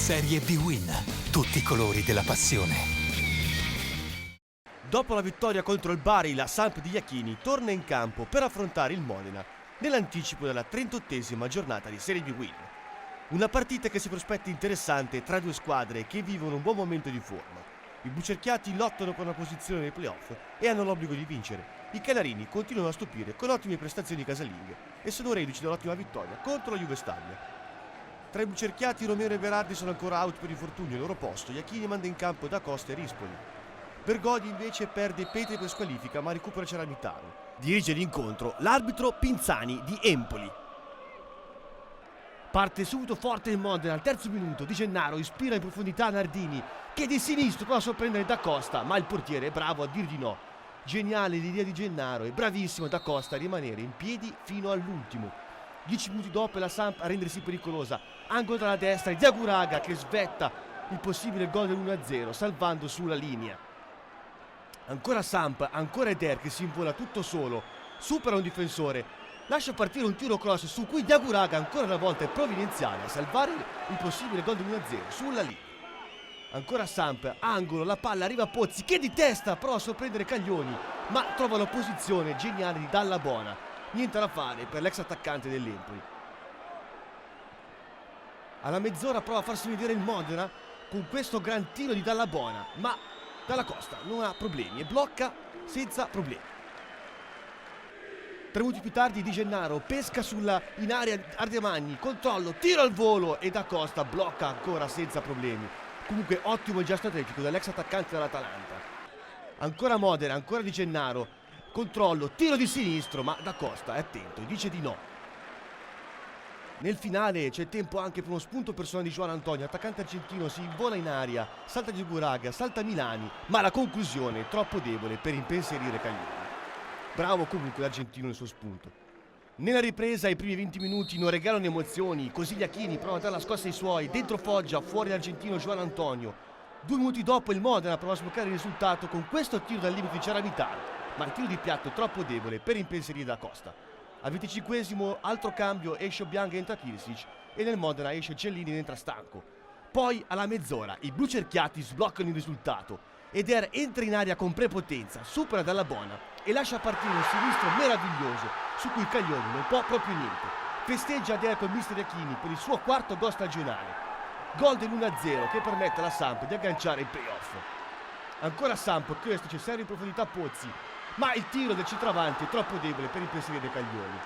Serie B-Win. Tutti i colori della passione. Dopo la vittoria contro il Bari, la Samp di Iachini torna in campo per affrontare il Modena nell'anticipo della 38esima giornata di Serie B-Win. Una partita che si prospetta interessante tra due squadre che vivono un buon momento di forma. I bucerchiati lottano per una posizione nei playoff e hanno l'obbligo di vincere. I canarini continuano a stupire con ottime prestazioni casalinghe e sono reduci dall'ottima vittoria contro la Juve Stabia. Tra i bucerchiati Romero e Berardi sono ancora out per infortunio al loro posto. Iachini manda in campo Da Costa e Rispoli. Bergodi invece perde Petri per squalifica ma recupera Ceramitano. Dirige l'incontro l'arbitro Pinzani di Empoli. Parte subito forte il Modena al terzo minuto. Di Gennaro ispira in profondità Nardini che di sinistro prova a sorprendere Da Costa, ma il portiere è bravo a dir di no. Geniale l'idea di Gennaro e bravissimo Da Costa a rimanere in piedi fino all'ultimo. 10 minuti dopo è la Samp a rendersi pericolosa. Angolo dalla destra e Diaguraga che svetta il possibile gol dell'1-0 salvando sulla linea. Ancora Samp, ancora Eder che si invola tutto solo, supera un difensore, lascia partire un tiro cross su cui Diaguraga ancora una volta è provvidenziale a salvare il possibile gol dell'1-0 sulla linea. Ancora Samp, angolo, la palla arriva a Pozzi che di testa prova a sorprendere Caglioni, ma trova la posizione geniale di Dall'Abona. Niente da fare per l'ex attaccante dell'Empoli. Alla mezz'ora prova a farsi vedere il Modena con questo gran tiro di Dall'Abona, ma Dalla Costa non ha problemi e blocca senza problemi. 3 minuti più tardi Di Gennaro pesca in area Ardiamagni, controllo, tiro al volo e Da Costa blocca ancora senza problemi. Comunque ottimo il gesto atletico dell'ex attaccante dell'Atalanta. Ancora Modena, ancora Di Gennaro, controllo, tiro di sinistro, ma Da Costa è attento e dice di no. Nel finale c'è tempo anche per uno spunto personale di Juan Antonio, attaccante argentino, si invola in aria, salta Diaguraga, salta Milani, ma la conclusione è troppo debole per impensierire Caglioni. Bravo comunque l'argentino nel suo spunto. Nella ripresa i primi 20 minuti non regalano emozioni, così Iachini prova a dare la scossa ai suoi, dentro Foggia, fuori l'argentino Juan Antonio. 2 minuti dopo il Modena prova a sbloccare il risultato con questo tiro dal limite di Ceramitano, ma il tiro di piatto è troppo debole per impensierire Da Costa. Al 25esimo altro cambio, esce Obiang e entra Kirsic e nel Modena esce Cellini ed entra Stanco. Poi alla mezz'ora i blucerchiati sbloccano il risultato. Eder entra in aria con prepotenza, supera Dall'Abona e lascia partire un sinistro meraviglioso su cui Caglioni non può proprio niente. Festeggia Eder con mister Iachini per il suo quarto gol stagionale. Gol dell'1-0 che permette alla Samp di agganciare il playoff. Ancora Samp, questo c'è serve in profondità Pozzi, ma il tiro del centravanti è troppo debole per impensierire Caglioni.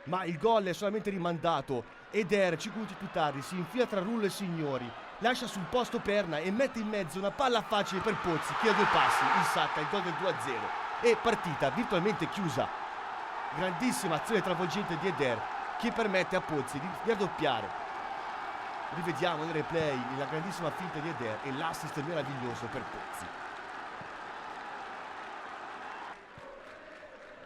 Ma il gol è solamente rimandato. Eder 5 minuti più tardi si infila tra Rullo e Signori, lascia sul posto Perna e mette in mezzo una palla facile per Pozzi che a 2 passi insacca il gol del 2-0 e partita virtualmente chiusa. Grandissima azione travolgente di Eder che permette a Pozzi di raddoppiare. Rivediamo nel replay la grandissima finta di Eder e l'assist meraviglioso per Pozzi.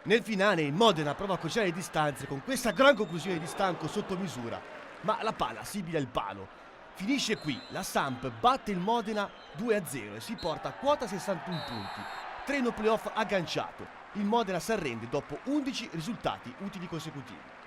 Nel finale il Modena prova a accorciare le distanze con questa gran conclusione di Stanco sotto misura, ma la palla sibila il palo. Finisce qui, la Samp batte il Modena 2-0 e si porta a quota 61 punti. Treno playoff agganciato. Il Modena si arrende dopo 11 risultati utili consecutivi.